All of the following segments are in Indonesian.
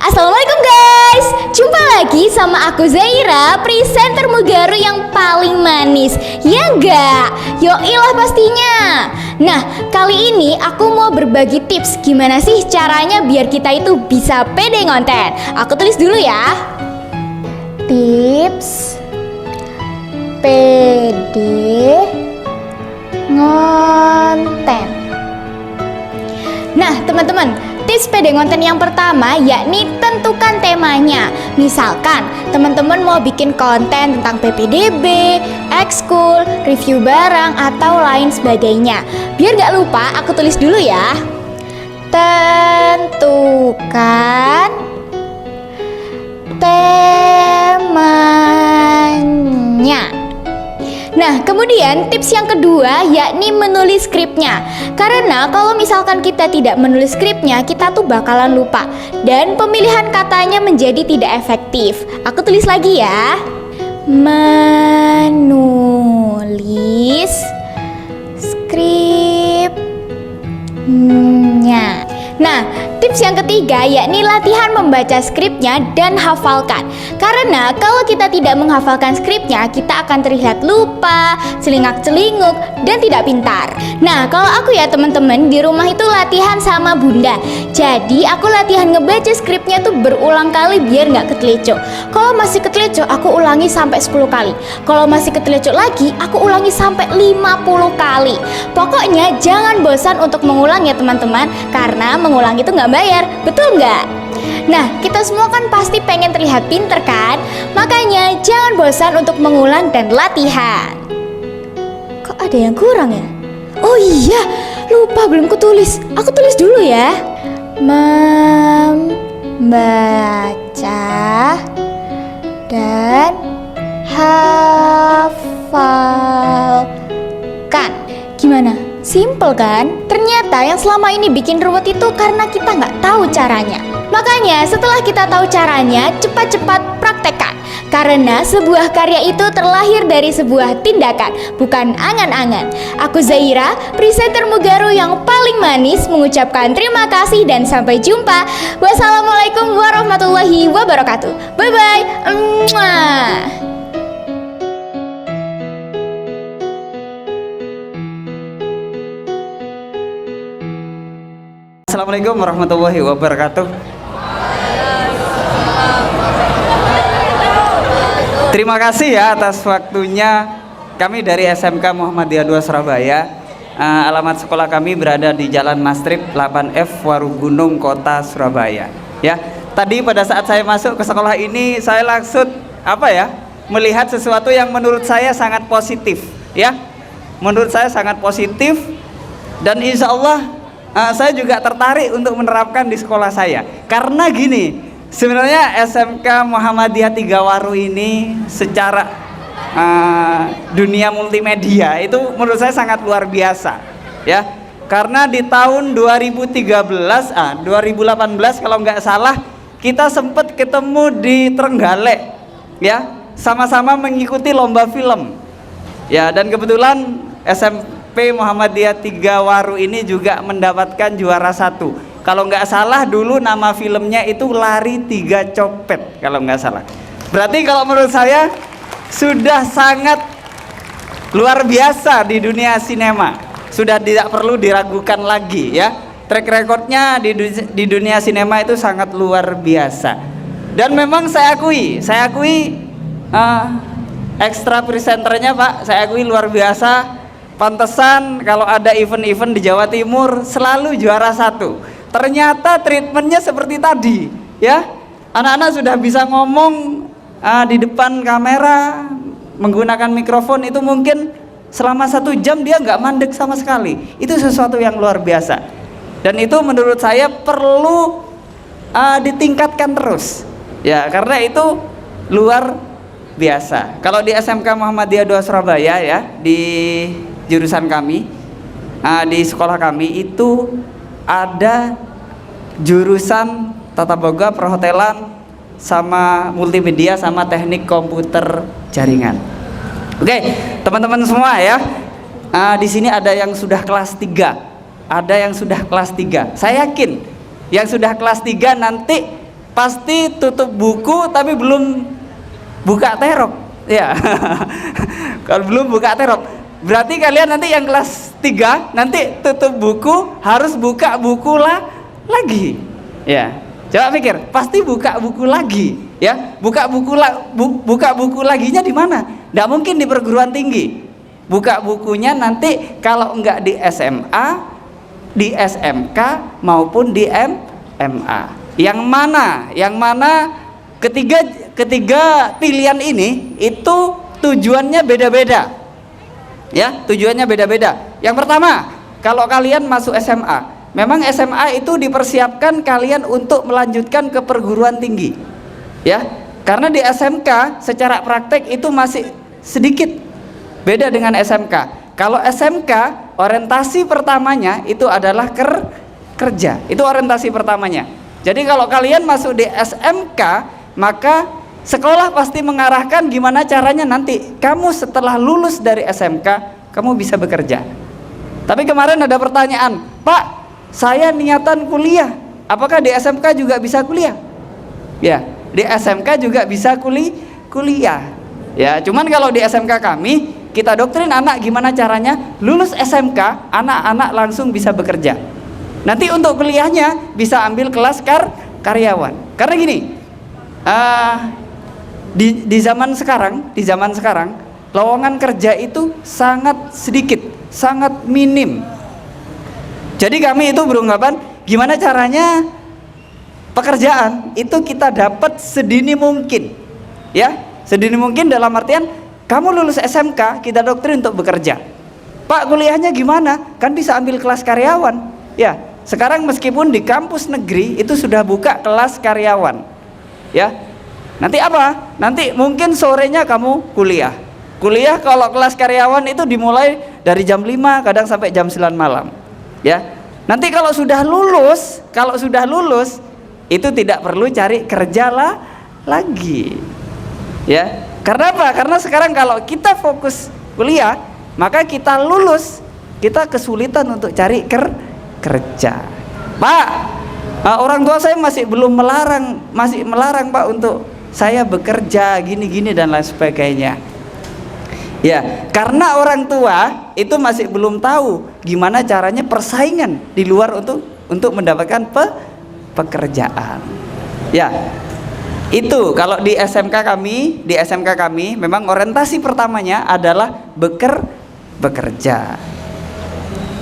Assalamualaikum guys, jumpa lagi sama aku Zaira, presenter Mugaru yang paling manis. Ya enggak? Yoilah pastinya. Nah, kali ini aku mau berbagi tips gimana sih caranya biar kita itu bisa pede ngonten. Aku tulis dulu ya. Tips pede ngonten. Nah, teman-teman, tips pede ngonten yang pertama yakni tentukan temanya. Misalkan teman-teman mau bikin konten tentang PPDB, ekskul, review barang, atau lain sebagainya. Biar gak lupa, aku tulis dulu ya. Tentukan temanya. Nah, kemudian tips yang kedua yakni menulis skripnya. Karena kalau misalkan kita tidak menulis skripnya, kita tuh bakalan lupa dan pemilihan katanya menjadi tidak efektif. Aku tulis lagi ya. Menulis skripnya. Nah, tips yang ketiga yakni latihan membaca skripnya dan hafalkan. Karena kalau kita tidak menghafalkan skripnya, kita akan terlihat lupa, celingak-celinguk, dan tidak pintar. Nah, kalau aku ya teman-teman, di rumah itu latihan sama bunda. Jadi aku latihan ngebaca skripnya tuh berulang kali biar nggak keteleco. Kalau masih keteleco, aku ulangi sampai 10 kali. Kalau masih keteleco lagi, aku ulangi sampai 50 kali. Pokoknya jangan bosan untuk mengulang ya teman-teman, karena mengulang itu nggak bayar, betul nggak? Nah, kita semua kan pasti pengen terlihat pinter kan? Makanya jangan bosan untuk mengulang dan latihan. Kok ada yang kurang ya? Oh iya, lupa belum kutulis. Aku tulis dulu ya. Membaca dan hafalkan. Gimana? Simple kan? Ternyata yang selama ini bikin ruwet itu karena kita nggak tahu caranya. Makanya setelah kita tahu caranya, cepat-cepat praktekkan. Karena sebuah karya itu terlahir dari sebuah tindakan, bukan angan-angan. Aku Zaira, presenter Mugaru yang paling manis, mengucapkan terima kasih dan sampai jumpa. Wassalamualaikum warahmatullahi wabarakatuh. Bye-bye. Assalamualaikum warahmatullahi wabarakatuh. Terima kasih ya atas waktunya. Kami dari SMK Muhammadiyah 2 Surabaya. Alamat sekolah kami berada di Jalan Mastrip 8F Warugunung, Kota Surabaya. Ya, tadi pada saat saya masuk ke sekolah ini, saya langsung melihat sesuatu yang menurut saya sangat positif. Ya, menurut saya sangat positif dan insya Allah saya juga tertarik untuk menerapkan di sekolah saya. Karena gini, sebenarnya SMK Muhammadiyah 3 Waru ini secara dunia multimedia itu menurut saya sangat luar biasa. Ya, karena di tahun 2018 kalau nggak salah kita sempat ketemu di Trenggalek, ya, sama-sama mengikuti lomba film. Ya, dan kebetulan SMP Muhammadiyah 3 Waru ini juga mendapatkan juara 1. Kalau nggak salah dulu nama filmnya itu Lari 3 Copet kalau nggak salah. Berarti kalau menurut saya sudah sangat luar biasa di dunia sinema. Sudah tidak perlu diragukan lagi ya. Track recordnya di dunia sinema itu sangat luar biasa. Dan memang saya akui ekstra presenternya Pak, saya akui luar biasa. Pantesan kalau ada event-event di Jawa Timur selalu juara 1. Ternyata treatmentnya seperti tadi, ya. Anak-anak sudah bisa ngomong di depan kamera menggunakan mikrofon itu mungkin selama 1 jam dia nggak mandek sama sekali. Itu sesuatu yang luar biasa. Dan itu menurut saya perlu ditingkatkan terus, ya, karena itu luar biasa. Kalau di SMK Muhammadiyah 2 Surabaya ya, di jurusan kami, di sekolah kami itu ada jurusan tata boga, perhotelan, sama multimedia, sama teknik komputer jaringan. Oke, teman-teman semua ya, di sini ada yang sudah kelas 3, ada yang sudah kelas 3. Saya yakin yang sudah kelas 3 nanti pasti tutup buku tapi belum buka terop. Ya. Kalau belum buka terop, berarti kalian nanti yang kelas 3 nanti tutup buku harus buka buku lagi. Ya. Coba pikir, pasti buka buku lagi, ya. Buka buku laginya di mana? Nggak mungkin di perguruan tinggi. Buka bukunya nanti kalau enggak di SMA, di SMK maupun di MA. Yang mana ketiga pilihan ini itu tujuannya beda-beda. Ya, tujuannya beda-beda. Yang pertama, kalau kalian masuk SMA, memang SMA itu dipersiapkan kalian untuk melanjutkan ke perguruan tinggi. Ya, karena di SMK secara praktek itu masih sedikit beda dengan SMK. Kalau SMK orientasi pertamanya itu adalah kerja. Itu orientasi pertamanya. Jadi kalau kalian masuk di SMK, maka sekolah pasti mengarahkan gimana caranya nanti kamu setelah lulus dari SMK kamu bisa bekerja. Tapi kemarin ada pertanyaan, Pak, saya niatan kuliah, apakah di SMK juga bisa kuliah? Ya, di SMK juga bisa kuliah. Ya, cuman kalau di SMK kami, kita doktrin anak gimana caranya lulus SMK, anak-anak langsung bisa bekerja. Nanti untuk kuliahnya bisa ambil kelas karyawan. Karena gini, di zaman sekarang lowongan kerja itu sangat sedikit, sangat minim. Jadi kami itu beranggapan gimana caranya pekerjaan itu kita dapat sedini mungkin. Ya, sedini mungkin dalam artian kamu lulus SMK, kita doktrin untuk bekerja. Pak, kuliahnya gimana? Kan bisa ambil kelas karyawan. Ya, sekarang meskipun di kampus negeri itu sudah buka kelas karyawan. Ya. Nanti apa? Nanti mungkin sorenya kamu kuliah. Kuliah kalau kelas karyawan itu dimulai dari jam 5 kadang sampai jam 9 malam. Ya. Nanti kalau sudah lulus itu tidak perlu cari kerja lagi. Ya. Karena apa? Karena sekarang kalau kita fokus kuliah, maka kita lulus, kita kesulitan untuk cari kerja. Pak, orang tua saya masih melarang Pak untuk saya bekerja gini-gini dan lain sebagainya. Ya, karena orang tua itu masih belum tahu gimana caranya persaingan di luar untuk mendapatkan pekerjaan. Ya, itu kalau di SMK kami memang orientasi pertamanya adalah bekerja.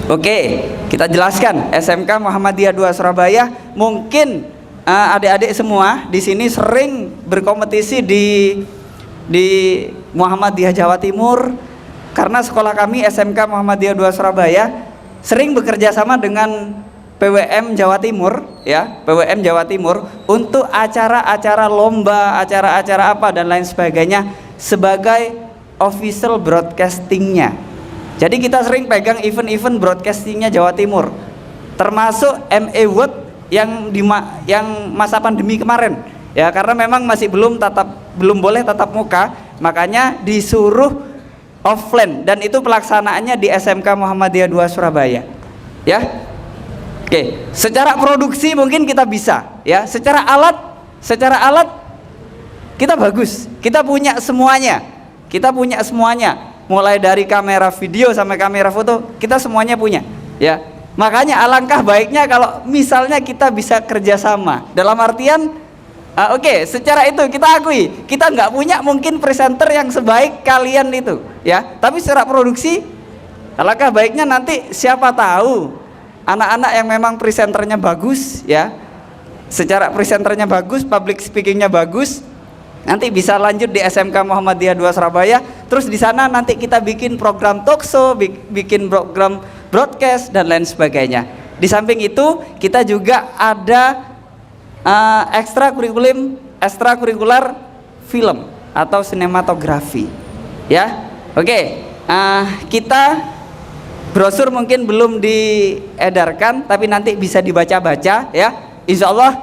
Oke, kita jelaskan SMK Muhammadiyah 2 Surabaya. Mungkin adik-adik semua di sini sering berkompetisi di Muhammadiyah Jawa Timur, karena sekolah kami SMK Muhammadiyah 2 Surabaya sering bekerja sama dengan PWM Jawa Timur, ya, PWM Jawa Timur untuk acara-acara lomba, acara-acara apa dan lain sebagainya sebagai official broadcastingnya. Jadi kita sering pegang event-event broadcastingnya Jawa Timur, termasuk MA World yang masa pandemi kemarin, ya, karena memang masih belum boleh tatap muka, makanya disuruh offline dan itu pelaksanaannya di SMK Muhammadiyah 2 Surabaya. Ya, oke. Secara produksi mungkin kita bisa, ya. Secara alat kita bagus, kita punya semuanya. Mulai dari kamera video sampai kamera foto kita semuanya punya, ya. Makanya alangkah baiknya kalau misalnya kita bisa kerjasama dalam artian oke, secara itu kita akui kita nggak punya mungkin presenter yang sebaik kalian itu, ya, tapi secara produksi alangkah baiknya nanti siapa tahu anak-anak yang memang presenternya bagus, ya, secara presenternya bagus, public speakingnya bagus, nanti bisa lanjut di SMK Muhammadiyah 2 Surabaya. Terus di sana nanti kita bikin program talk show, bikin program broadcast dan lain sebagainya. Di samping itu kita juga ada ekstrakurikuler film atau sinematografi, ya. Oke, kita brosur mungkin belum diedarkan, tapi nanti bisa dibaca-baca, ya. Insya Allah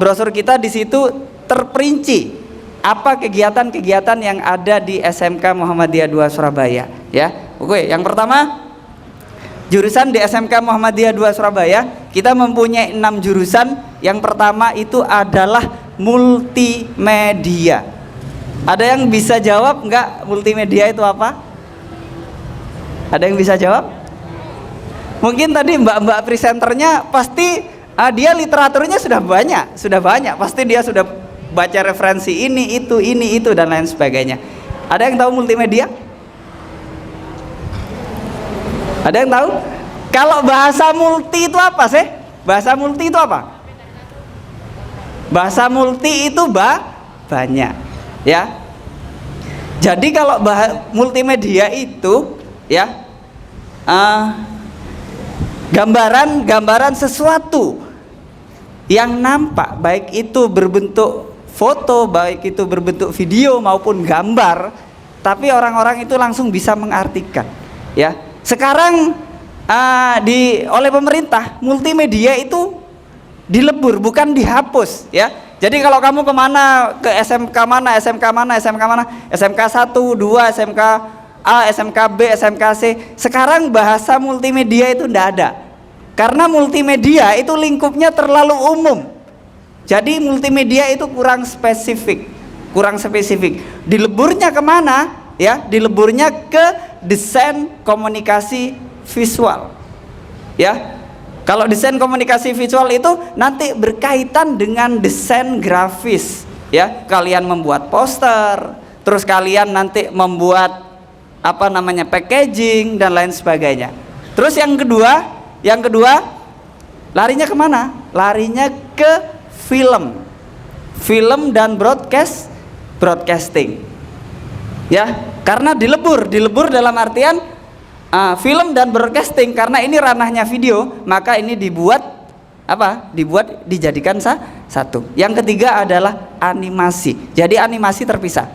brosur kita di situ terperinci apa kegiatan-kegiatan yang ada di SMK Muhammadiyah 2 Surabaya, ya. Oke, yang pertama jurusan di SMK Muhammadiyah 2 Surabaya kita mempunyai 6 jurusan Yang pertama itu adalah multimedia. Ada yang bisa jawab nggak multimedia itu apa? Ada yang bisa jawab? Mungkin tadi mbak-mbak presenternya pasti dia literaturnya sudah banyak. Pasti dia sudah baca referensi ini itu dan lain sebagainya. Ada yang tahu multimedia? Ada yang tahu? Kalau bahasa multi itu apa sih? Bahasa multi itu apa? Bahasa multi itu banyak, ya. Jadi kalau multimedia itu, ya, gambaran sesuatu yang nampak, baik itu berbentuk foto, baik itu berbentuk video maupun gambar, tapi orang-orang itu langsung bisa mengartikan, ya. Sekarang oleh pemerintah multimedia itu dilebur, bukan dihapus, ya. Jadi kalau kamu kemana, ke SMK mana, SMK 1, 2, SMK A, SMK B, SMK C, sekarang bahasa multimedia itu tidak ada. Karena multimedia itu lingkupnya terlalu umum. Jadi multimedia itu kurang spesifik. Dileburnya kemana? Ya, dileburnya ke desain komunikasi visual. Ya. Kalau desain komunikasi visual itu nanti berkaitan dengan desain grafis, ya. Kalian membuat poster, terus kalian nanti membuat packaging dan lain sebagainya. Terus yang kedua larinya kemana? Larinya ke film dan broadcasting, ya. Karena dilebur dalam artian film dan broadcasting, karena ini ranahnya video, maka ini dijadikan satu. Yang ketiga adalah animasi. Jadi animasi terpisah.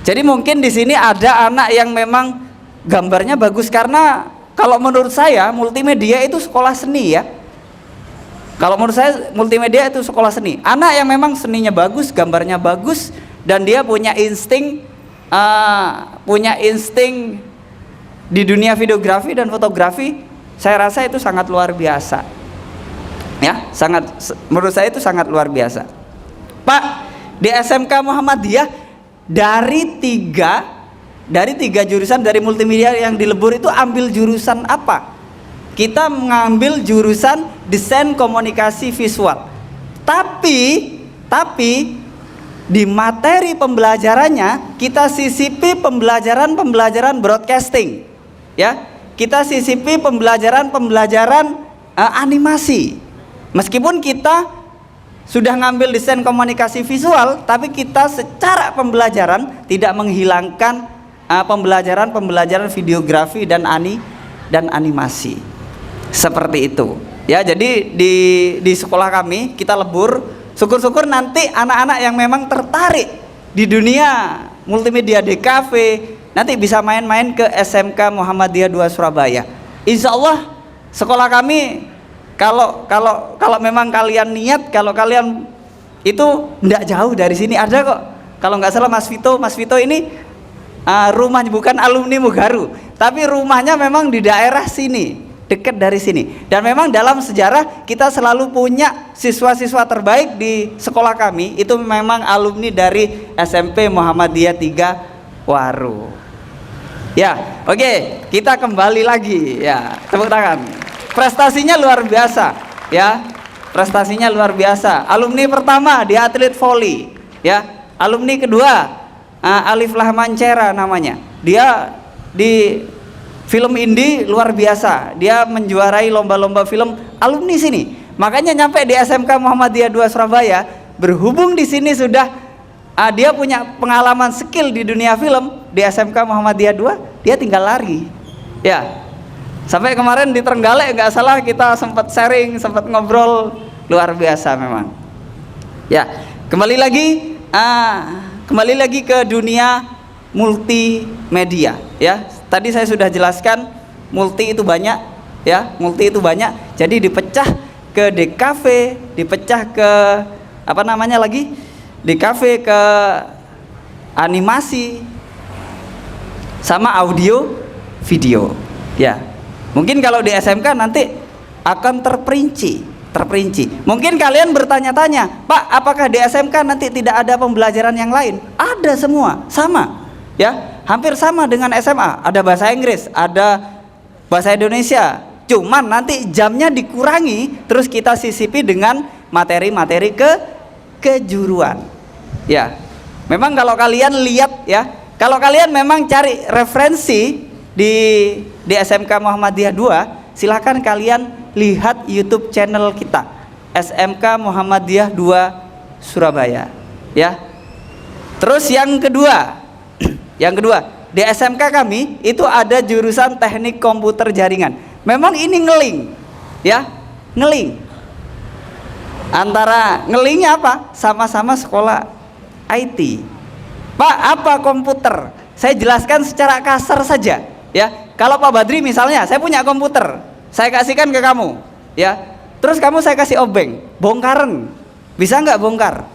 Jadi mungkin di sini ada anak yang memang gambarnya bagus, karena kalau menurut saya multimedia itu sekolah seni, ya. Kalau menurut saya multimedia itu sekolah seni. Anak yang memang seninya bagus, gambarnya bagus, dan dia punya insting di dunia videografi dan fotografi, saya rasa itu sangat luar biasa, ya. Menurut saya itu sangat luar biasa. Pak, di SMK Muhammadiyah dari tiga jurusan dari multimedia yang dilebur itu ambil jurusan apa? Kita mengambil jurusan desain komunikasi visual. Tapi di materi pembelajarannya kita sisipi pembelajaran broadcasting, ya. Kita sisipi pembelajaran animasi. Meskipun kita sudah ngambil desain komunikasi visual, tapi kita secara pembelajaran tidak menghilangkan pembelajaran videografi dan animasi. Seperti itu, ya. Jadi di sekolah kami kita lebur. Syukur-syukur nanti anak-anak yang memang tertarik di dunia multimedia DKV nanti bisa main-main ke SMK Muhammadiyah 2 Surabaya. Insya Allah sekolah kami, kalau memang kalian niat, kalau kalian itu tidak jauh dari sini, ada kok. Kalau nggak salah Mas Vito ini rumahnya bukan alumni Mugaru, tapi rumahnya memang di daerah sini, dekat dari sini. Dan memang dalam sejarah kita selalu punya siswa-siswa terbaik di sekolah kami itu memang alumni dari SMP Muhammadiyah 3 Waru. Ya, oke, kita kembali lagi, ya. Tepuk tangan. Prestasinya luar biasa, ya. Prestasinya luar biasa. Alumni pertama di atlet voli, ya. Alumni kedua Alif Lahmancera namanya. Dia di film indie luar biasa. Dia menjuarai lomba-lomba film, alumni sini. Makanya nyampe di SMK Muhammadiyah 2 Surabaya, berhubung di sini sudah dia punya pengalaman skill di dunia film di SMK Muhammadiyah 2, dia tinggal lari. Ya. Sampai kemarin di Trenggalek nggak salah kita sempat sharing, sempat ngobrol, luar biasa memang. Ya, kembali lagi ke dunia multimedia, ya. Tadi saya sudah jelaskan multi itu banyak, ya. Multi itu banyak. Jadi dipecah ke DKV, dipecah ke DKV ke animasi sama audio video, ya. Mungkin kalau di SMK nanti akan terperinci, terperinci. Mungkin kalian bertanya-tanya, Pak, apakah di SMK nanti tidak ada pembelajaran yang lain? Ada semua, sama, ya, hampir sama dengan SMA. Ada bahasa Inggris, ada bahasa Indonesia. Cuman nanti jamnya dikurangi, terus kita sisipi dengan materi-materi kejuruan. Ya, memang kalau kalian lihat ya, kalau kalian memang cari referensi di SMK Muhammadiyah 2, silahkan kalian lihat YouTube channel kita SMK Muhammadiyah 2 Surabaya, ya. Terus yang kedua, di SMK kami itu ada jurusan Teknik Komputer Jaringan. Memang ini ngeling, ya, ngeling. Antara ngelingnya apa? Sama-sama sekolah IT. Pak, apa komputer? Saya jelaskan secara kasar saja, ya. Kalau Pak Badri misalnya, saya punya komputer, saya kasihkan ke kamu, ya. Terus kamu saya kasih obeng, bongkaran, bisa nggak bongkar?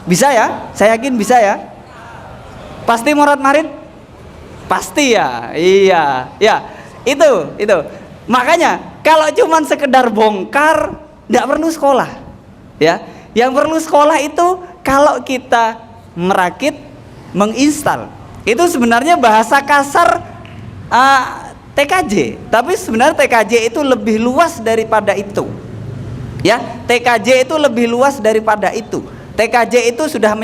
Bisa ya? Saya yakin bisa ya. Pasti morat marit? Pasti ya, iya, ya. Itu. Makanya kalau cuman sekedar bongkar, nggak perlu sekolah, ya. Yang perlu sekolah itu kalau kita merakit, menginstal. Itu sebenarnya bahasa kasar TKJ, tapi sebenarnya TKJ itu lebih luas daripada itu, ya. TKJ itu lebih luas daripada itu. TKJ itu sudah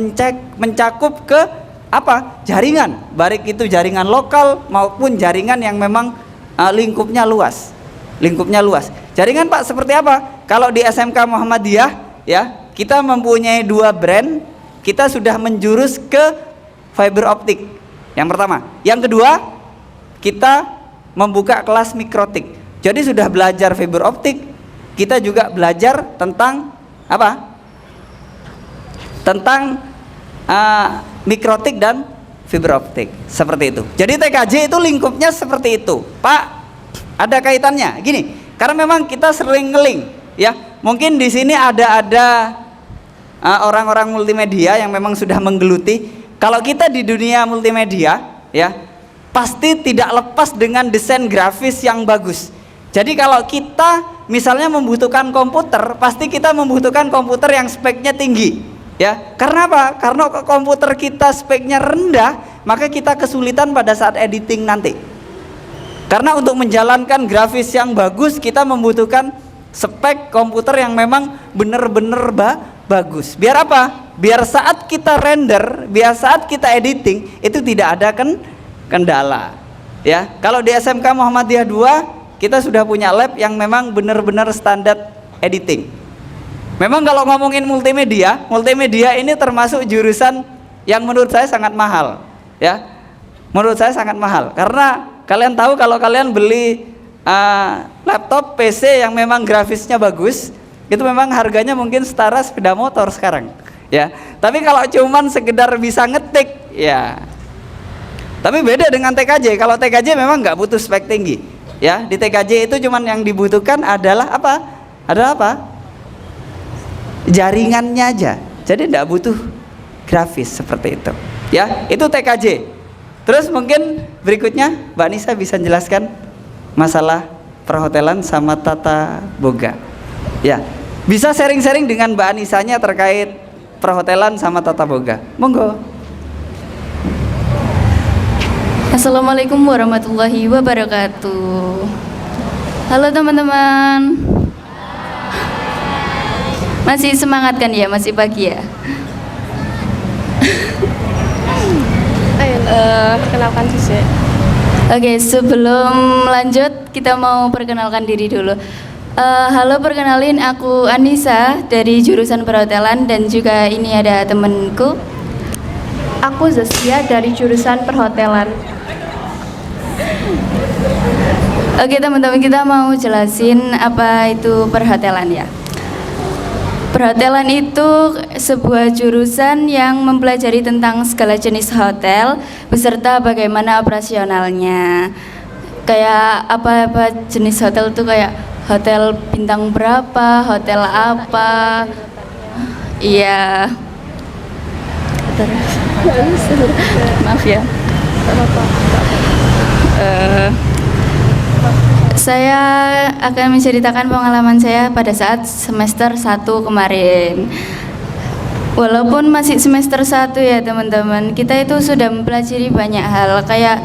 mencakup ke apa? Jaringan, baik itu jaringan lokal maupun jaringan yang memang lingkupnya luas. Jaringan, Pak, seperti apa? Kalau di SMK Muhammadiyah, ya, kita mempunyai 2 brand. Kita sudah menjurus ke fiber optik. Yang pertama, yang kedua, kita membuka kelas mikrotik. Jadi sudah belajar fiber optik, kita juga belajar tentang apa? Tentang mikrotik dan fiber optik, seperti itu. Jadi TKJ itu lingkupnya seperti itu, Pak. Ada kaitannya, gini. Karena memang kita sering ngeling, ya. Mungkin di sini ada orang-orang multimedia yang memang sudah menggeluti. Kalau kita di dunia multimedia, ya, pasti tidak lepas dengan desain grafis yang bagus. Jadi kalau kita misalnya membutuhkan komputer, pasti kita membutuhkan komputer yang speknya tinggi, ya. Karena apa? Karena komputer kita speknya rendah, maka kita kesulitan pada saat editing nanti. Karena untuk menjalankan grafis yang bagus, kita membutuhkan spek komputer yang memang benar-benar bagus. Biar apa? Biar saat kita render, biar saat kita editing itu tidak ada kendala, ya. Kalau di SMK Muhammadiyah 2 kita sudah punya lab yang memang benar-benar standar editing. Memang kalau ngomongin multimedia ini termasuk jurusan yang menurut saya sangat mahal, ya. Menurut saya sangat mahal karena kalian tahu kalau kalian beli laptop PC yang memang grafisnya bagus, itu memang harganya mungkin setara sepeda motor sekarang, ya. Tapi kalau cuman sekedar bisa ngetik, ya. Tapi beda dengan TKJ. Kalau TKJ memang nggak butuh spek tinggi, ya. Di TKJ itu cuman yang dibutuhkan adalah apa? Adalah apa? Jaringannya aja. Jadi nggak butuh grafis seperti itu, ya. Itu TKJ. Terus mungkin berikutnya Mbak Nisa bisa jelaskan masalah perhotelan sama tata boga, ya. Bisa sharing-sharing dengan Mbak Anisanya terkait perhotelan sama tata boga. Monggo. Assalamualaikum warahmatullahi wabarakatuh. Halo teman-teman. Masih semangat kan ya? Masih pagi ya? Perkenalkan sih. Oke, sebelum lanjut kita mau perkenalkan diri dulu. Halo, perkenalin aku Anissa dari jurusan perhotelan dan juga ini ada temenku. Aku Zaskia dari jurusan perhotelan. Oke teman-teman, kita mau jelasin apa itu perhotelan ya. Perhotelan itu sebuah jurusan yang mempelajari tentang segala jenis hotel beserta bagaimana operasionalnya. Kayak apa jenis hotel itu, kayak hotel bintang berapa, hotel apa. Iya. Maaf ya. Saya akan menceritakan pengalaman saya pada saat semester 1 kemarin. Walaupun masih semester 1 ya teman-teman, kita itu sudah mempelajari banyak hal kayak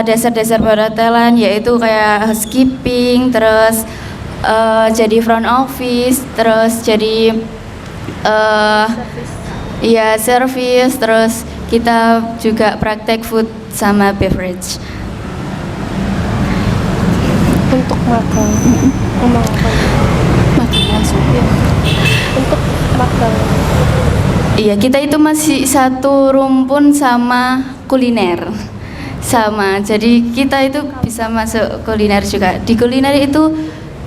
dasar-dasar perhotelan, yaitu kayak housekeeping, terus jadi front office, terus jadi ya service, terus kita juga praktek food sama beverage. Untuk magang. Makan langsung. Untuk magang. Iya, kita itu masih satu rumpun sama kuliner. Sama, jadi kita itu bisa masuk kuliner juga. Di kuliner itu,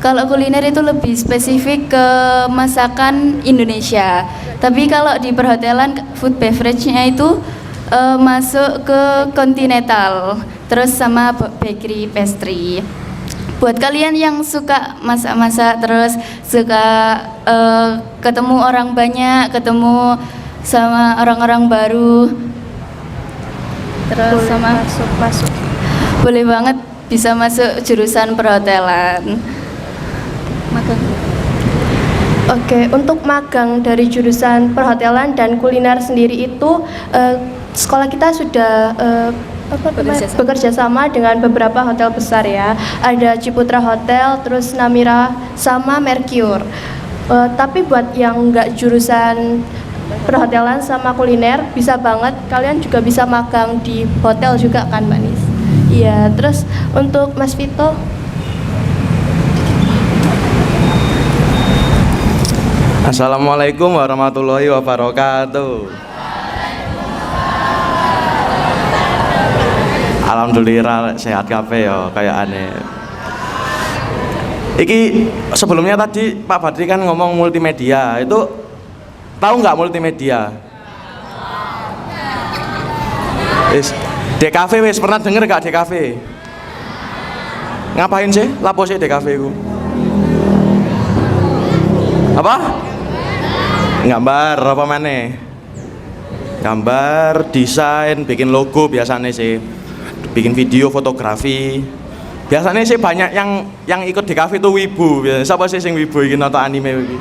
kalau kuliner itu lebih spesifik ke masakan Indonesia. Tapi kalau di perhotelan, food beverage-nya itu masuk ke kontinental, terus sama bakery pastry. Buat kalian yang suka masak-masak, terus suka ketemu orang banyak, ketemu sama orang-orang baru, terus sama masuk. boleh banget bisa masuk jurusan perhotelan. Magang. Oke, untuk magang dari jurusan perhotelan dan kuliner sendiri itu sekolah kita sudah bekerja sama dengan beberapa hotel besar ya. Ada Ciputra Hotel, terus Namira sama Mercure. Tapi buat yang nggak jurusan perhotelan sama kuliner, bisa banget kalian juga bisa magang di hotel juga kan Mbak Nis? Iya, terus untuk Mas Vito. Assalamualaikum warahmatullahi wabarakatuh. Alhamdulillah sehat kabeh ya, kayak aneh. Iki sebelumnya tadi Pak Badri kan ngomong multimedia. Itu tahu nggak multimedia? DKV wis pernah denger gak DKV? Ngapain sih? Lapo sih DKV ku? Apa? Gambar apa maneh? Gambar, desain, bikin logo biasanya sih. Bikin video, fotografi. Biasanya sih banyak yang ikut di kafe itu wibu. Siapa sih yang wibu iki nonton anime iki?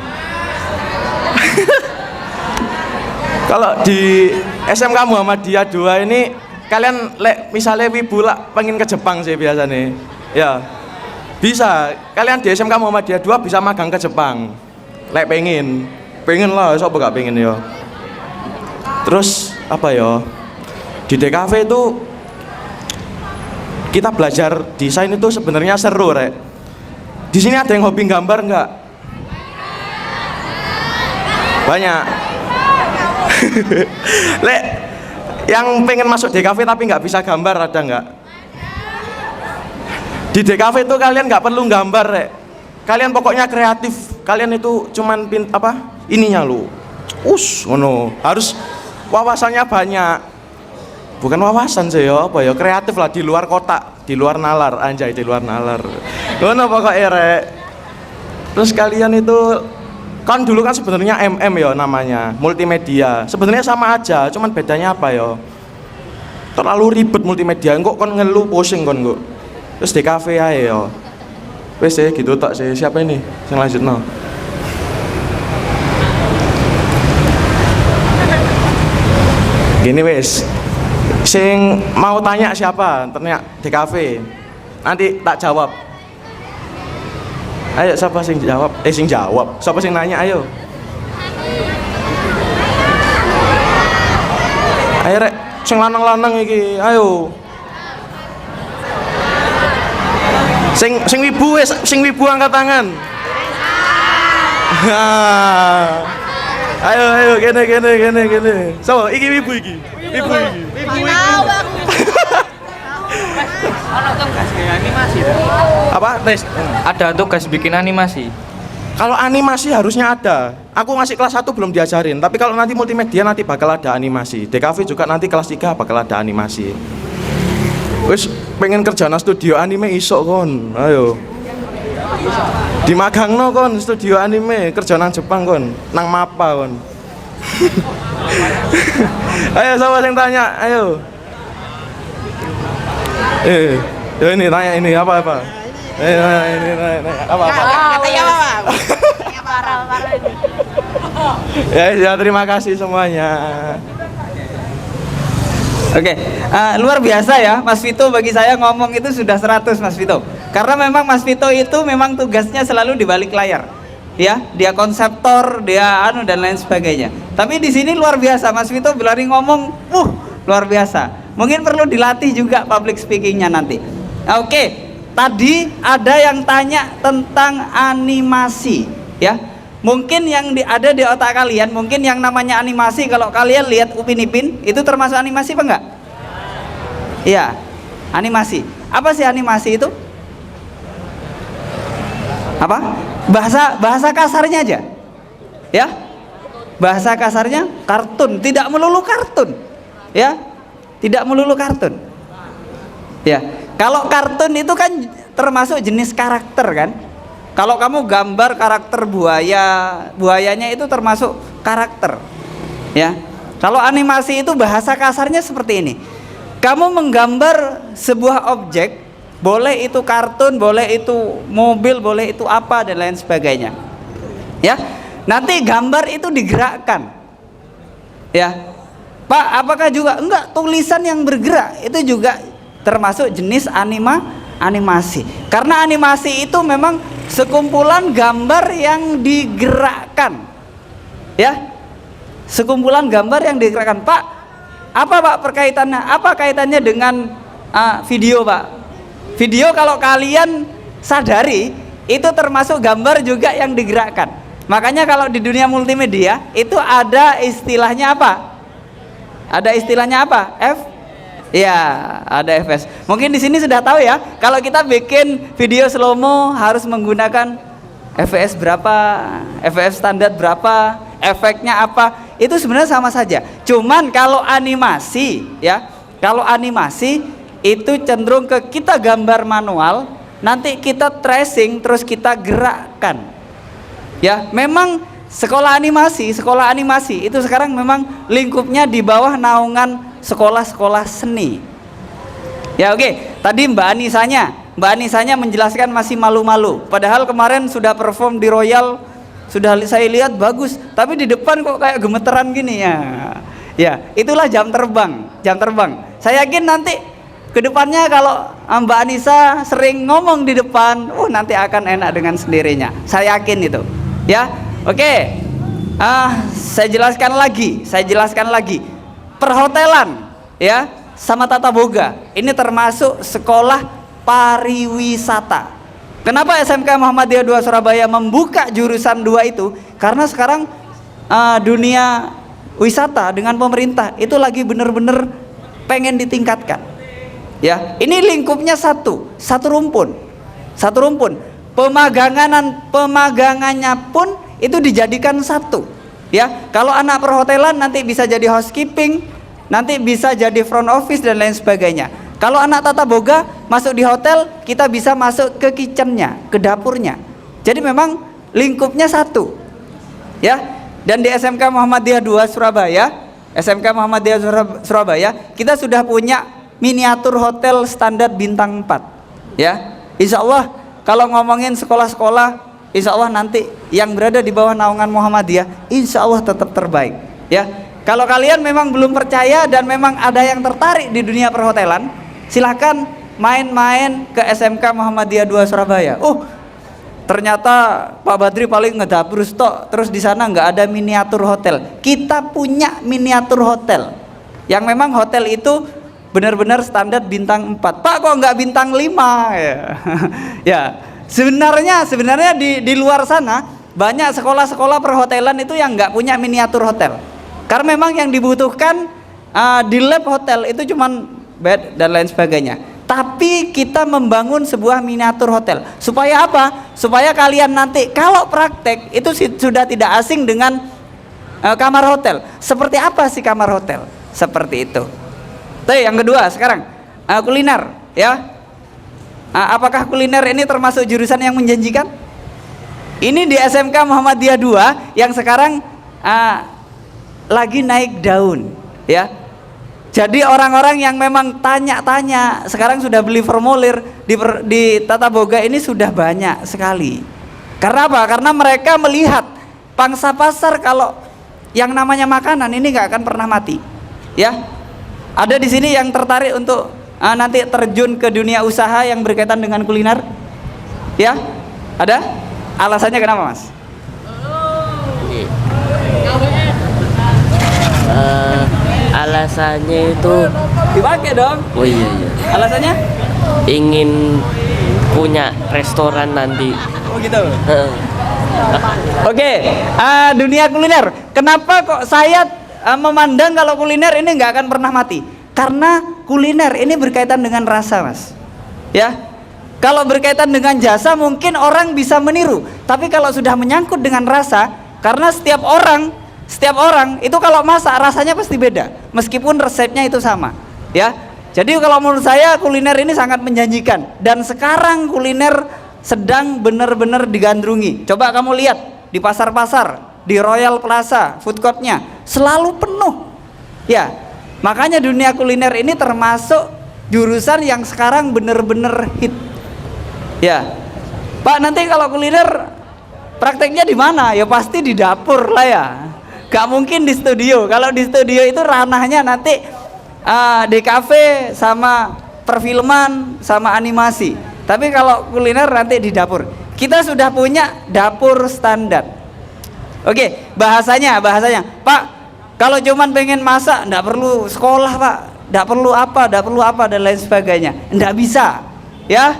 Kalau di SMK Muhammadiyah 2 ini kalian misalnya wibu lah pengen ke Jepang sih biasanya. Ya. Bisa. Kalian di SMK Muhammadiyah 2 bisa magang ke Jepang. Pengen lah, siapa gak pengen ya. Terus apa ya? Di DKV itu kita belajar desain itu sebenarnya seru, Rek. Di sini ada yang hobi gambar enggak? Banyak. Lek, yang pengen masuk DKV tapi nggak bisa gambar ada nggak? Di DKV itu kalian nggak perlu gambar, Rek. Kalian pokoknya kreatif. Kalian itu cuman ininya lu. Ngono. Harus wawasannya banyak. Bukan wawasan sih ya, apa ya, kreatif lah, di luar kotak, di luar nalar, anjay, di luar nalar. Ngono pokoknya, Rek. Terus kalian itu kan dulu kan sebenarnya MM ya namanya, multimedia. Sebenarnya sama aja, cuman bedanya apa ya? Terlalu ribet multimedia, kok kon ngeluh pusing kon kok. Terus di kafe aja ya. Wes ya gitu tak sih. Siapa ini? Yang lanjutno. Gini wes. Sing mau tanya siapa? Ternyata di kafe. Nanti tak jawab. Ayo siapa sing jawab? Sing jawab. Siapa sing nanya? Ayo. Ayo Rek, sing lanang-lanang iki. Ayo. Sing wibu wes, sing wibu angkat tangan. Ayo gini. So, iki wibu iki. Wibu iki. Ono tugas kayak animasi. Apa? Tes. Ada tugas bikin animasi. Kalau animasi harusnya ada. Aku masih kelas 1 belum diajarin, tapi kalau nanti multimedia nanti bakal ada animasi. DKV juga nanti kelas 3 bakal ada animasi. Wis pengen kerja nang studio anime iso kon. Ayo. Di magangno kon studio anime, kerja nang Jepang kon, nang MAPA kon. Ayo siapa yang tanya? Ayo. Ya ini tanya ini apa? Apa? Ya, terima kasih semuanya. Oke, luar biasa ya Mas Vito, bagi saya ngomong itu sudah 100 Mas Vito. Karena memang Mas Vito itu memang tugasnya selalu di balik layar. Ya, dia konseptor, dia dan lain sebagainya. Tapi di sini luar biasa Mas Vito berlari ngomong, luar biasa. Mungkin perlu dilatih juga public speakingnya nanti. Oke, tadi ada yang tanya tentang animasi, ya. Mungkin yang ada di otak kalian, mungkin yang namanya animasi, kalau kalian lihat Upin Ipin, itu termasuk animasi apa enggak? Iya, animasi. Apa sih animasi itu? Apa? Bahasa kasarnya aja. Ya. Bahasa kasarnya kartun, tidak melulu kartun. Ya. Tidak melulu kartun. Ya. Kalau kartun itu kan termasuk jenis karakter kan? Kalau kamu gambar karakter buayanya itu termasuk karakter. Ya. Kalau animasi itu bahasa kasarnya seperti ini. Kamu menggambar sebuah objek, boleh itu kartun, boleh itu mobil, boleh itu apa dan lain sebagainya. Ya. Nanti gambar itu digerakkan. Ya. Pak, apakah juga enggak, tulisan yang bergerak itu juga termasuk jenis animasi. Karena animasi itu memang sekumpulan gambar yang digerakkan. Ya. Sekumpulan gambar yang digerakkan. Pak, apa Pak perkaitannya? Apa kaitannya dengan video, Pak? Video kalau kalian sadari itu termasuk gambar juga yang digerakkan. Makanya kalau di dunia multimedia itu ada istilahnya apa? Ada istilahnya apa? Ya, ada FS. Mungkin di sini sudah tahu ya, kalau kita bikin video slow-mo harus menggunakan FPS berapa, FPS standar berapa, efeknya apa, itu sebenarnya sama saja. Cuman kalau animasi ya, kalau animasi itu cenderung ke kita gambar manual, nanti kita tracing terus kita gerakkan. Ya, memang sekolah animasi itu sekarang memang lingkupnya di bawah naungan sekolah-sekolah seni. Ya oke, tadi Mbak Anisanya menjelaskan masih malu-malu. Padahal kemarin sudah perform di Royal, sudah saya lihat bagus. Tapi di depan kok kayak gemeteran gini ya. Ya, itulah jam terbang. Saya yakin nanti kedepannya kalau Mbak Anissa sering ngomong di depan, nanti akan enak dengan sendirinya. Saya yakin itu. Ya, oke. Saya jelaskan lagi. Perhotelan ya sama tata boga ini termasuk sekolah pariwisata. Kenapa SMK Muhammadiyah 2 Surabaya membuka jurusan 2 itu? Karena sekarang dunia wisata dengan pemerintah itu lagi bener-bener pengen ditingkatkan. Ya, ini lingkupnya satu rumpun. Pemagangannya pun itu dijadikan satu. Ya, kalau anak perhotelan nanti bisa jadi housekeeping, nanti bisa jadi front office dan lain sebagainya. Kalau anak tata boga masuk di hotel, kita bisa masuk ke kitchennya, ke dapurnya. Jadi memang lingkupnya satu. Ya, dan di SMK Muhammadiyah 2 Surabaya, kita sudah punya miniatur hotel standar bintang 4. Ya, insya Allah kalau ngomongin sekolah-sekolah, insya Allah nanti yang berada di bawah naungan Muhammadiyah insya Allah tetap terbaik. Ya, kalau kalian memang belum percaya dan memang ada yang tertarik di dunia perhotelan, silahkan main-main ke SMK Muhammadiyah 2 Surabaya. Ternyata Pak Badri paling ngedapur stok, terus di sana nggak ada miniatur hotel. Kita punya miniatur hotel yang memang hotel itu benar-benar standar bintang 4. Pak, kok nggak bintang 5 ya? Ya. Sebenarnya di luar sana banyak sekolah-sekolah perhotelan itu yang nggak punya miniatur hotel. Karena memang yang dibutuhkan di lab hotel itu cuman bed dan lain sebagainya. Tapi kita membangun sebuah miniatur hotel. Supaya apa? Supaya kalian nanti kalau praktek itu sudah tidak asing dengan kamar hotel. Seperti apa sih kamar hotel? Seperti itu. Yang kedua sekarang kuliner ya. Apakah kuliner ini termasuk jurusan yang menjanjikan? Ini di SMK Muhammadiyah 2 yang sekarang lagi naik daun ya. Jadi orang-orang yang memang tanya-tanya sekarang sudah beli formulir di Tata Boga ini sudah banyak sekali. Karena apa? Karena mereka melihat pangsa pasar kalau yang namanya makanan ini nggak akan pernah mati. Ya, ada di sini yang tertarik untuk nanti terjun ke dunia usaha yang berkaitan dengan kuliner? Ya, ada? Alasannya kenapa, Mas? Alasannya itu Dipakai dong. oh iya iya Alasannya? ingin punya restoran nanti. Oh gitu. Heeh. Oke, dunia kuliner. Kenapa kok saya memandang kalau kuliner ini nggak akan pernah mati? Karena kuliner ini berkaitan dengan rasa, Mas. Ya, kalau berkaitan dengan jasa mungkin orang bisa meniru. Tapi kalau sudah menyangkut dengan rasa, karena setiap orang itu kalau masak rasanya pasti beda, meskipun resepnya itu sama. Ya, jadi kalau menurut saya kuliner ini sangat menjanjikan. Dan sekarang kuliner sedang benar-benar digandrungi. Coba kamu lihat di pasar-pasar, di Royal Plaza, food courtnya selalu penuh. Ya, makanya dunia kuliner ini termasuk jurusan yang sekarang benar-benar hit. Ya, Pak, nanti kalau kuliner prakteknya di mana? Ya pasti di dapur lah ya. Gak mungkin di studio. Kalau di studio itu ranahnya nanti di kafe sama perfilman sama animasi. Tapi kalau kuliner nanti di dapur. Kita sudah punya dapur standar. Oke, bahasanya, Pak, kalau cuman pengen masak, nggak perlu sekolah, Pak, nggak perlu apa dan lain sebagainya. Nggak bisa, ya.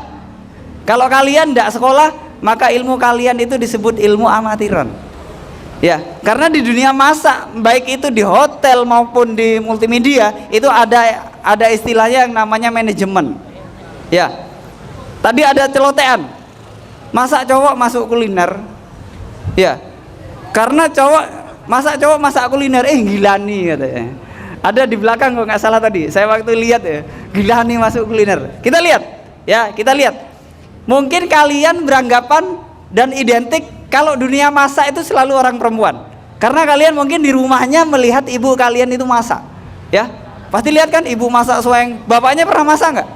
Kalau kalian nggak sekolah, maka ilmu kalian itu disebut ilmu amatiran. Ya, karena di dunia masak, baik itu di hotel maupun di multimedia, itu ada istilahnya yang namanya manajemen. Ya, tadi ada celotean, masa cowok masuk kuliner? Ya, karena cowok masak kuliner, gila nih katanya. Ada di belakang kok nggak salah tadi, saya waktu lihat ya, gila nih masuk kuliner. Kita lihat, ya kita lihat. Mungkin kalian beranggapan dan identik kalau dunia masak itu selalu orang perempuan. Karena kalian mungkin di rumahnya melihat ibu kalian itu masak, ya. Pasti lihat kan ibu masak sueng. Bapaknya pernah masak nggak?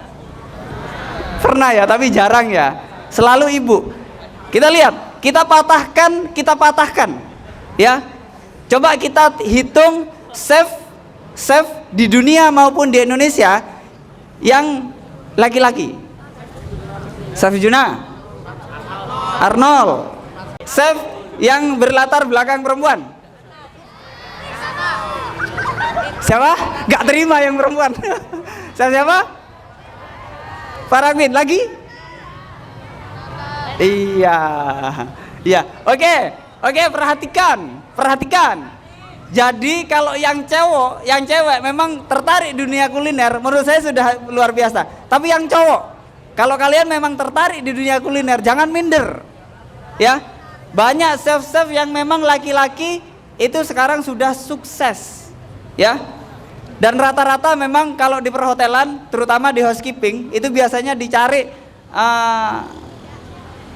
Pernah ya, tapi jarang ya. Selalu ibu. Kita lihat, kita patahkan, ya. Coba kita hitung chef di dunia maupun di Indonesia yang laki-laki. Chef Juna, Arnold. Chef yang berlatar belakang perempuan. Siapa? Gak terima yang perempuan. Siapa? Faragwin lagi? Iya. Oke, perhatikan. Jadi kalau yang cewek memang tertarik dunia kuliner, menurut saya sudah luar biasa. Tapi yang cowok, kalau kalian memang tertarik di dunia kuliner, jangan minder. Ya. Banyak chef-chef yang memang laki-laki itu sekarang sudah sukses, ya. Dan rata-rata memang kalau di perhotelan, terutama di housekeeping, itu biasanya dicari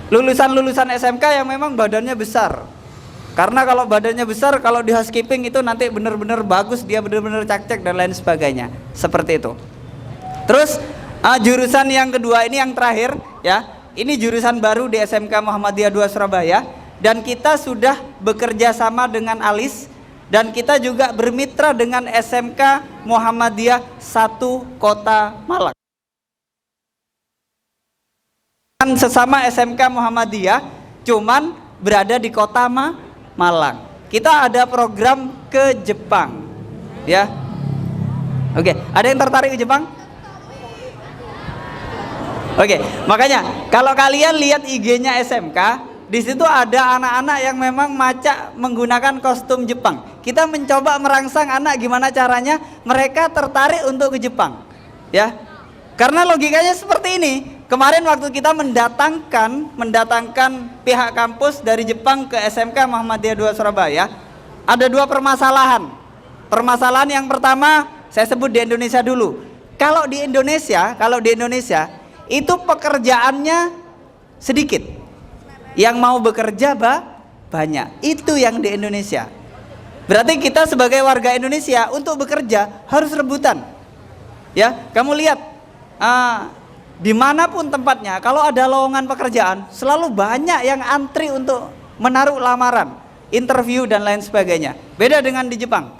lulusan SMK yang memang badannya besar. Karena kalau badannya besar, kalau di housekeeping itu nanti benar-benar bagus, dia benar-benar cak-cak dan lain sebagainya. Seperti itu. Terus jurusan yang kedua ini yang terakhir, ya. Ini jurusan baru di SMK Muhammadiyah 2 Surabaya. Dan kita sudah bekerja sama dengan ALIS, dan kita juga bermitra dengan SMK Muhammadiyah 1 Kota Malang. Sesama SMK Muhammadiyah, cuman berada di Kota Malang. Kita ada program ke Jepang, ya. Oke, ada yang tertarik ke Jepang? Oke, makanya kalau kalian lihat IG-nya SMK, di situ ada anak-anak yang memang macak menggunakan kostum Jepang. Kita mencoba merangsang anak gimana caranya mereka tertarik untuk ke Jepang, ya. Karena logikanya seperti ini. Kemarin waktu kita mendatangkan pihak kampus dari Jepang ke SMK Muhammadiyah 2 Surabaya, ada dua permasalahan. Permasalahan yang pertama saya sebut di Indonesia dulu. Kalau di Indonesia itu pekerjaannya sedikit. Yang mau bekerja banyak. Itu yang di Indonesia. Berarti kita sebagai warga Indonesia untuk bekerja harus rebutan. Ya, kamu lihat dimanapun tempatnya, kalau ada lowongan pekerjaan, selalu banyak yang antri untuk menaruh lamaran, interview dan lain sebagainya. Beda dengan di Jepang.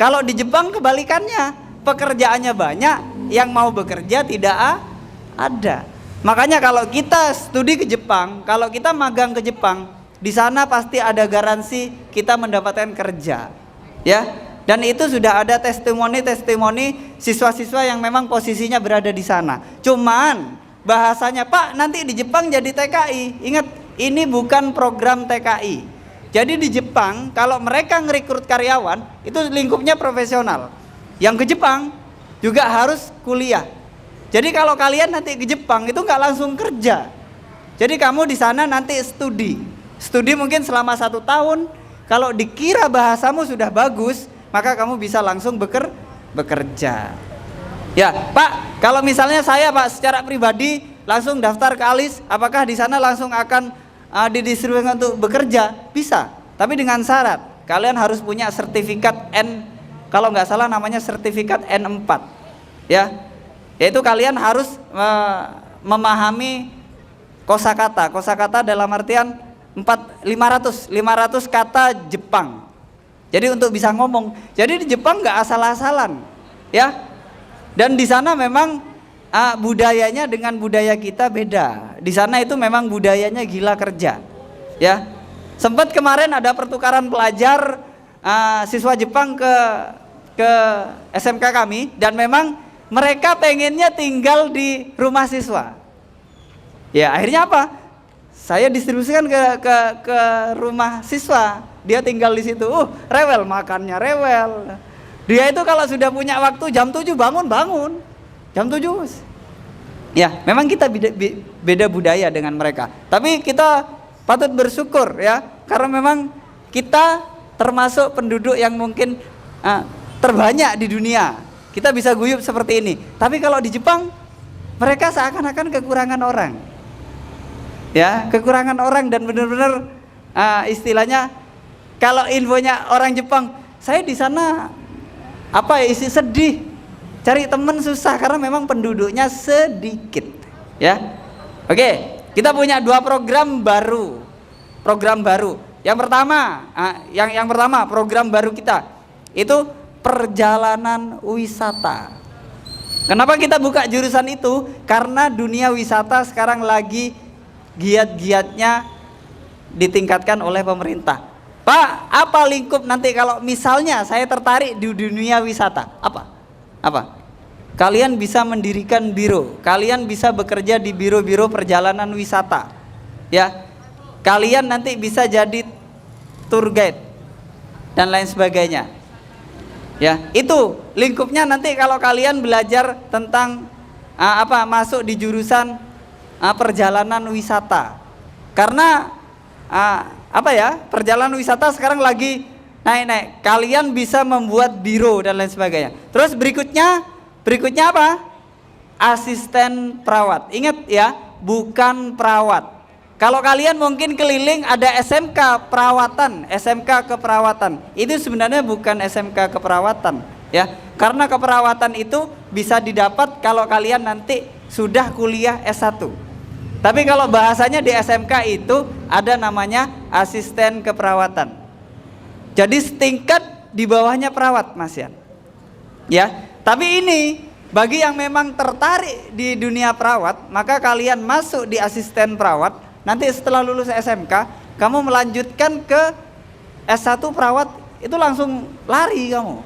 Kalau di Jepang kebalikannya, pekerjaannya banyak, yang mau bekerja tidak ada. Makanya kalau kita studi ke Jepang, kalau kita magang ke Jepang, di sana pasti ada garansi kita mendapatkan kerja. Ya. Dan itu sudah ada testimoni siswa-siswa yang memang posisinya berada di sana. Cuman bahasanya, Pak, nanti di Jepang jadi TKI. Ingat, ini bukan program TKI. Jadi di Jepang kalau mereka ngerekrut karyawan itu lingkupnya profesional. Yang ke Jepang juga harus kuliah. Jadi kalau kalian nanti ke Jepang itu nggak langsung kerja. Jadi kamu di sana nanti studi mungkin selama 1 tahun. Kalau dikira bahasamu sudah bagus, maka kamu bisa langsung bekerja. Ya, Pak, kalau misalnya saya, Pak, secara pribadi langsung daftar ke ALIS, apakah di sana langsung akan didistribusikan untuk bekerja? Bisa, tapi dengan syarat kalian harus punya sertifikat kalau nggak salah namanya sertifikat N4. Ya, yaitu kalian harus memahami kosakata. Kosakata dalam artian 500 kata Jepang. Jadi untuk bisa ngomong. Jadi di Jepang nggak asal-asalan, ya. Dan di sana memang budayanya dengan budaya kita beda. Di sana itu memang budayanya gila kerja, ya. Sempat kemarin ada pertukaran pelajar siswa Jepang ke SMK kami, dan memang mereka pengennya tinggal di rumah siswa. Ya akhirnya apa? Saya distribusikan ke rumah siswa. Dia tinggal di situ. Rewel, makannya rewel. Dia itu kalau sudah punya waktu jam 7 bangun. Jam 7. Ya, memang kita beda budaya dengan mereka. Tapi kita patut bersyukur, ya, karena memang kita termasuk penduduk yang mungkin terbanyak di dunia. Kita bisa guyup seperti ini. Tapi kalau di Jepang, mereka seakan-akan kekurangan orang. Ya, kekurangan orang, dan benar-benar istilahnya kalau infonya orang Jepang, saya di sana sedih, cari teman susah karena memang penduduknya sedikit, ya. Oke, kita punya 2 program baru. Yang pertama program baru kita itu perjalanan wisata. Kenapa kita buka jurusan itu? Karena dunia wisata sekarang lagi giat-giatnya ditingkatkan oleh pemerintah. Pak, apa lingkup nanti kalau misalnya saya tertarik di dunia wisata? Apa? Kalian bisa mendirikan biro. Kalian bisa bekerja di biro-biro perjalanan wisata. Ya. Kalian nanti bisa jadi tour guide dan lain sebagainya. Ya, itu lingkupnya nanti kalau kalian belajar tentang masuk di jurusan perjalanan wisata. Karena perjalanan wisata sekarang lagi naik-naik. Kalian bisa membuat biro dan lain sebagainya. Terus berikutnya apa? Asisten perawat. Ingat ya, bukan perawat. Kalau kalian mungkin keliling ada SMK perawatan, SMK keperawatan. Itu sebenarnya bukan SMK keperawatan, ya. Karena keperawatan itu bisa didapat kalau kalian nanti sudah kuliah S1. Tapi kalau bahasanya di SMK itu ada namanya asisten keperawatan. Jadi setingkat di bawahnya perawat, Mas Yan. Ya, tapi ini bagi yang memang tertarik di dunia perawat, maka kalian masuk di asisten perawat. Nanti setelah lulus SMK, kamu melanjutkan ke S1 perawat, itu langsung lari kamu.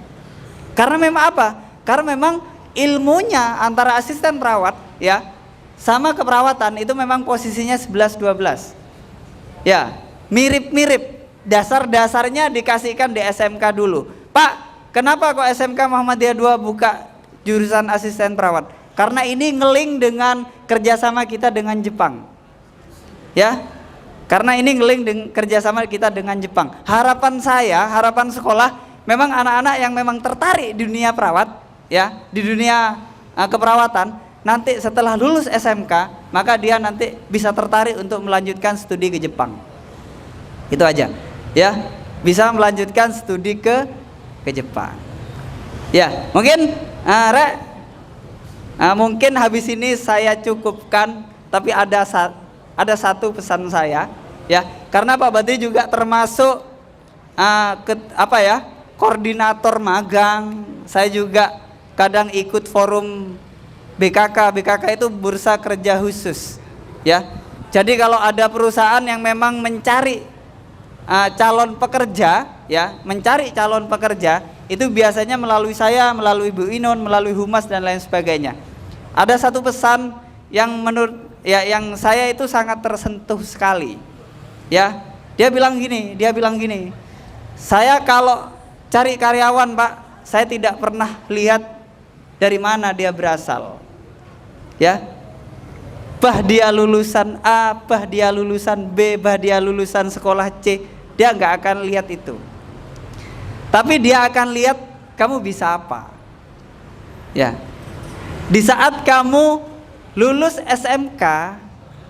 Karena memang apa? Karena memang ilmunya antara asisten perawat, ya, sama keperawatan itu memang posisinya 11-12. Ya, mirip-mirip. Dasar-dasarnya dikasihkan di SMK dulu. Pak, kenapa kok SMK Muhammadiyah 2 buka jurusan asisten perawat? Karena ini ngeling dengan kerjasama kita dengan Jepang. Ya, karena ini ngeling dengan kerjasama kita dengan Jepang. Harapan sekolah, memang anak-anak yang memang tertarik di dunia perawat, ya, di dunia keperawatan, nanti setelah lulus SMK, maka dia nanti bisa tertarik untuk melanjutkan studi ke Jepang. Itu aja, ya. bisa melanjutkan studi ke Jepang. Ya, mungkin mungkin habis ini saya cukupkan, tapi ada satu pesan saya, ya, karena Pak Badri juga termasuk koordinator magang. Saya juga kadang ikut forum BKK itu Bursa Kerja Khusus, ya. Jadi kalau ada perusahaan yang memang mencari calon pekerja, ya, mencari calon pekerja, itu biasanya melalui saya, melalui Bu Inon, melalui Humas dan lain sebagainya. Ada satu pesan yang yang saya itu sangat tersentuh sekali, ya. Dia bilang gini, saya kalau cari karyawan, Pak, saya tidak pernah lihat dari mana dia berasal, ya. Bah dia lulusan A, bah dia lulusan B, bah dia lulusan sekolah C, dia nggak akan lihat itu. Tapi dia akan lihat kamu bisa apa, ya. Di saat kamu lulus SMK,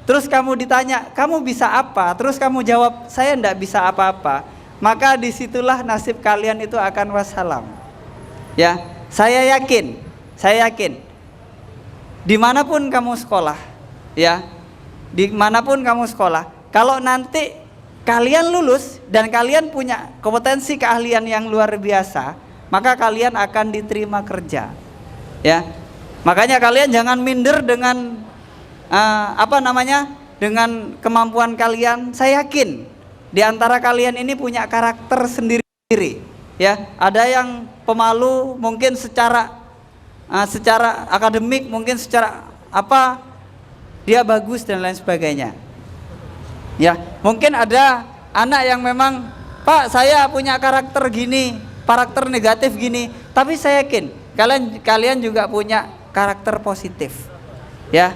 terus kamu ditanya kamu bisa apa, terus kamu jawab saya nggak bisa apa-apa, maka disitulah nasib kalian itu akan wassalam, ya. Saya yakin dimanapun kamu sekolah, ya, dimanapun kamu sekolah, kalau nanti kalian lulus dan kalian punya kompetensi keahlian yang luar biasa, maka kalian akan diterima kerja, ya. Makanya kalian jangan minder dengan dengan kemampuan kalian. Saya yakin di antara kalian ini punya karakter sendiri, ya. Ada yang pemalu, mungkin secara akademik, mungkin secara dia bagus dan lain sebagainya, ya. Mungkin ada anak yang memang, Pak, saya punya karakter gini, karakter negatif gini, tapi saya yakin kalian juga punya karakter positif, ya.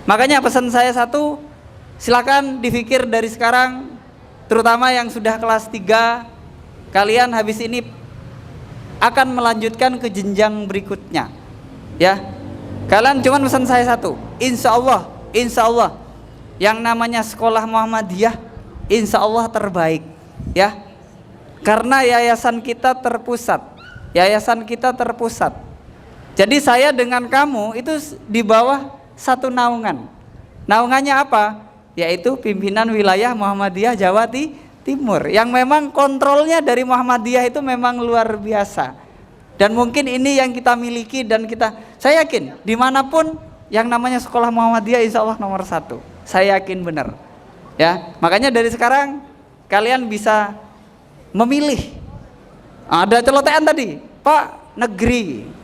Makanya pesan saya satu, silakan dipikir dari sekarang, terutama yang sudah kelas 3, kalian habis ini akan melanjutkan ke jenjang berikutnya, ya. Kalian cuman pesan saya satu, insya Allah yang namanya sekolah Muhammadiyah insya Allah terbaik, ya. Karena yayasan kita terpusat. Jadi saya dengan kamu itu di bawah satu naungan. Naungannya apa? Yaitu pimpinan wilayah Muhammadiyah Jawa Timur, yang memang kontrolnya dari Muhammadiyah itu memang luar biasa. Dan mungkin ini yang kita miliki, dan saya yakin dimanapun yang namanya sekolah Muhammadiyah insya Allah nomor 1. Saya yakin benar, ya. Makanya dari sekarang kalian bisa memilih. Ada celotehan tadi, Pak, negeri.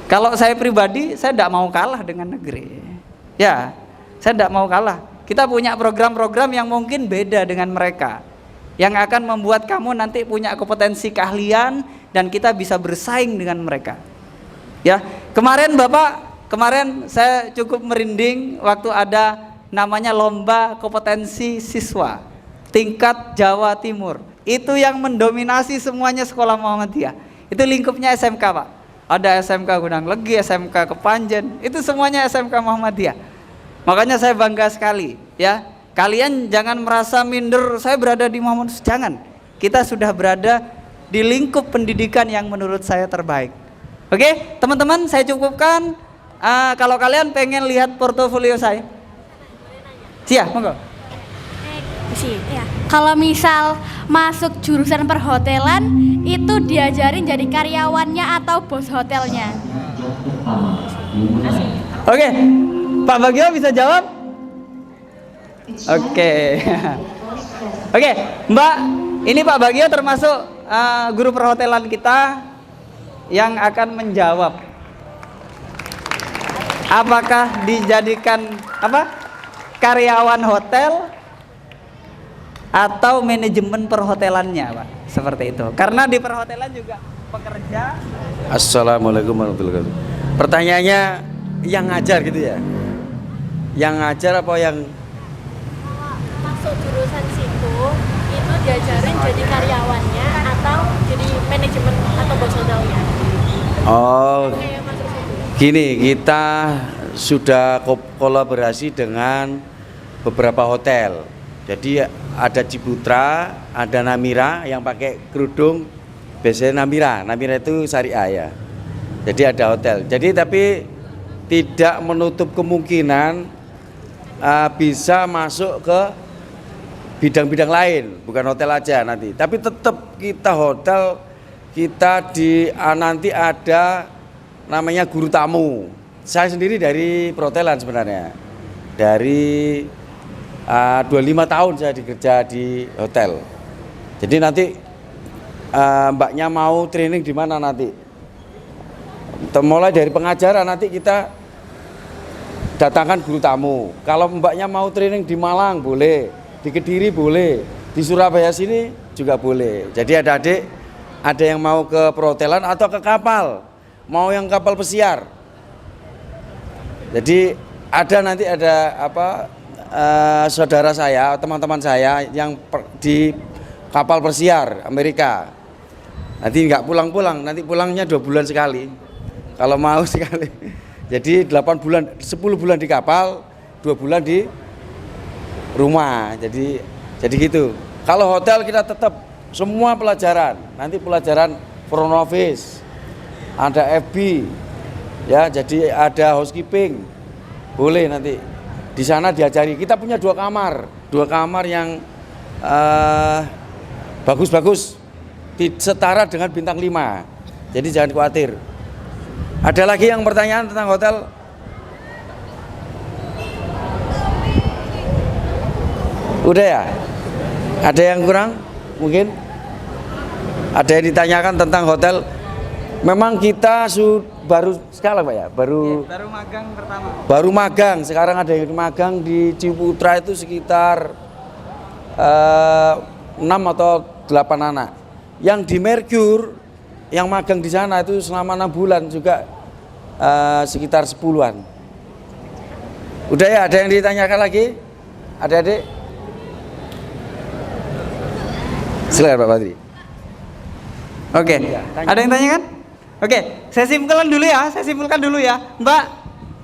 Kalau saya pribadi, saya tidak mau kalah dengan negeri, ya. Saya tidak mau kalah. Kita punya program-program yang mungkin beda dengan mereka, yang akan membuat kamu nanti punya kompetensi keahlian dan kita bisa bersaing dengan mereka, ya. Kemarin saya cukup merinding waktu ada namanya lomba kompetensi siswa tingkat Jawa Timur. Itu yang mendominasi semuanya sekolah Muhammadiyah. Itu lingkupnya SMK, Pak. Ada SMK Gunung Legi, SMK Kepanjen, itu semuanya SMK Muhammadiyah. Makanya saya bangga sekali, ya. Kalian jangan merasa minder, saya berada di Muhammadiyah, jangan. Kita sudah berada di lingkup pendidikan yang menurut saya terbaik. Oke, teman-teman, saya cukupkan. Kalau kalian pengen lihat portofolio saya, siap, monggo. Ya. Kalau misal masuk jurusan perhotelan, itu diajarin jadi karyawannya atau bos hotelnya? Oke, Pak Bagio bisa jawab? Oke. Oke, Mbak, ini Pak Bagio termasuk guru perhotelan kita yang akan menjawab. Apakah dijadikan karyawan hotel atau manajemen perhotelannya, Pak? Seperti itu. Karena di perhotelan juga pekerja. Assalamualaikum warahmatullahi wabarakatuh. Pertanyaannya yang ngajar gitu ya? Yang ngajar apa yang masuk jurusan situ itu diajarin jadi karyawannya atau jadi manajemen atau bos hotelnya? Oh, gini, kita sudah kolaborasi dengan beberapa hotel. Jadi ada Ciputra, ada Namira yang pakai kerudung, biasanya Namira itu syariah ya. Jadi ada hotel. Jadi tapi tidak menutup kemungkinan bisa masuk ke bidang-bidang lain, bukan hotel aja nanti. Tapi tetap kita hotel, kita nanti ada namanya guru tamu. Saya sendiri dari perhotelan sebenarnya. Dari 25 tahun saya dikerja di hotel. Jadi nanti mbaknya mau training di mana nanti? Mulai dari pengajaran nanti kita datangkan guru tamu. Kalau mbaknya mau training di Malang boleh, di Kediri boleh, di Surabaya sini juga boleh. Jadi adik-adik ada yang mau ke perhotelan atau ke kapal, mau yang kapal pesiar. Jadi nanti ada saudara saya, teman-teman saya yang di kapal pesiar Amerika. Nanti nggak pulang-pulang, nanti pulangnya 2 bulan sekali. Kalau mau sekali. Jadi 8 bulan, 10 bulan di kapal, 2 bulan di rumah. Jadi gitu. Kalau hotel kita tetap semua pelajaran. Nanti pelajaran front office, ada FB, ya. Jadi ada housekeeping, boleh nanti di sana diajari. Kita punya 2 kamar yang bagus-bagus, setara dengan bintang 5. Jadi jangan khawatir. Ada lagi yang pertanyaan tentang hotel? Udah ya? Ada yang kurang? Mungkin? Ada yang ditanyakan tentang hotel? Memang kita baru sekarang Pak ya? Baru magang pertama. Baru magang, sekarang ada yang magang di Ciputra itu sekitar 6 atau 8 anak. Yang di Merkur yang magang di sana itu selama 6 bulan juga sekitar 10-an. Udah ya, ada yang ditanyakan lagi? Adik-adik? Silakan Pak Badri. Oke, ada yang tanyakan? Oke, saya simpulkan dulu ya.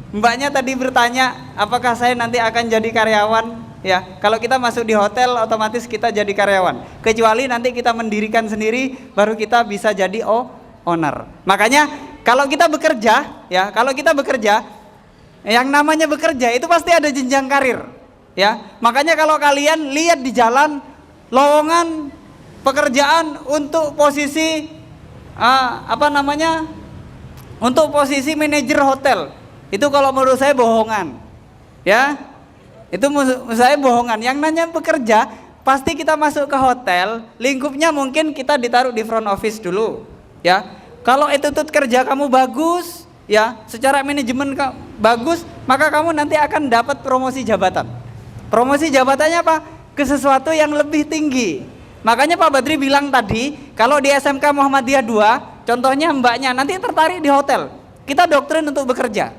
Mbaknya tadi bertanya, apakah saya nanti akan jadi karyawan? Ya, kalau kita masuk di hotel otomatis kita jadi karyawan. Kecuali nanti kita mendirikan sendiri baru kita bisa jadi owner. Makanya kalau kita bekerja, yang namanya bekerja itu pasti ada jenjang karir. Ya, makanya kalau kalian lihat di jalan lowongan pekerjaan untuk posisi untuk posisi manajer hotel, itu kalau menurut saya bohongan. Ya. Itu saya bohongan. Yang nanya bekerja, pasti kita masuk ke hotel, lingkupnya mungkin kita ditaruh di front office dulu, ya. Kalau attitude kerja kamu bagus, ya, secara manajemen bagus, maka kamu nanti akan dapat promosi jabatan. Promosi jabatannya apa? Ke sesuatu yang lebih tinggi. Makanya Pak Badri bilang tadi, kalau di SMK Muhammadiyah 2, contohnya mbaknya nanti tertarik di hotel. Kita doktrin untuk bekerja.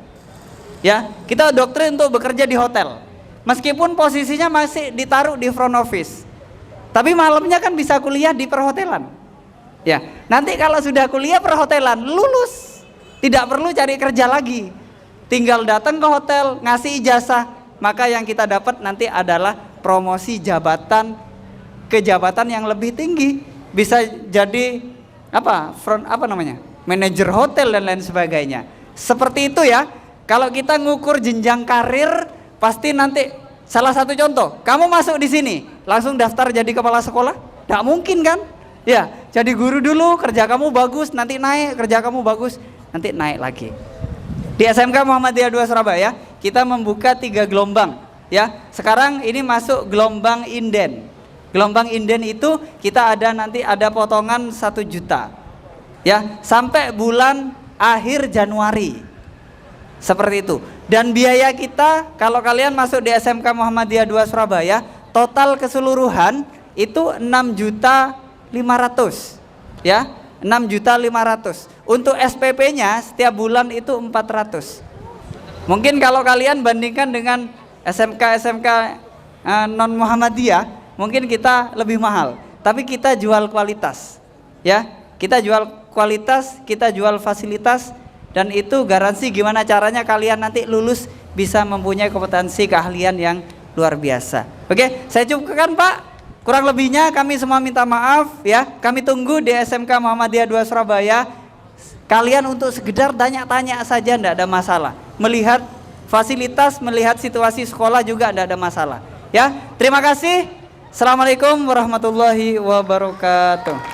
Ya, kita doktrin untuk bekerja di hotel. Meskipun posisinya masih ditaruh di front office, tapi malamnya kan bisa kuliah di perhotelan. Ya, nanti kalau sudah kuliah perhotelan, lulus, tidak perlu cari kerja lagi, tinggal datang ke hotel, ngasih ijazah, maka yang kita dapat nanti adalah promosi jabatan ke jabatan yang lebih tinggi, bisa jadi manajer hotel dan lain sebagainya. Seperti itu ya. Kalau kita ngukur jenjang karir, pasti nanti salah satu contoh, kamu masuk di sini, langsung daftar jadi kepala sekolah? Tidak mungkin kan? Ya, jadi guru dulu, kerja kamu bagus, nanti naik, kerja kamu bagus, nanti naik lagi. Di SMK Muhammadiyah 2 Surabaya, kita membuka 3 gelombang. Ya, sekarang ini masuk gelombang inden. Gelombang inden itu kita nanti ada potongan 1 juta. Ya, sampai bulan akhir Januari. Seperti itu. Dan biaya kita kalau kalian masuk di SMK Muhammadiyah 2 Surabaya, total keseluruhan itu 6.500.000. Ya, 6.500.000. Untuk SPP-nya setiap bulan itu 400. Mungkin kalau kalian bandingkan dengan SMK non Muhammadiyah, mungkin kita lebih mahal. Tapi kita jual kualitas. Ya, kita jual kualitas, kita jual fasilitas. Dan itu garansi gimana caranya kalian nanti lulus bisa mempunyai kompetensi keahlian yang luar biasa. Oke, saya cukupkan Pak. Kurang lebihnya kami semua minta maaf ya. Kami tunggu di SMK Muhammadiyah 2 Surabaya. Kalian untuk sekedar tanya-tanya saja tidak ada masalah. Melihat fasilitas, melihat situasi sekolah juga tidak ada masalah. Ya, terima kasih. Assalamualaikum warahmatullahi wabarakatuh.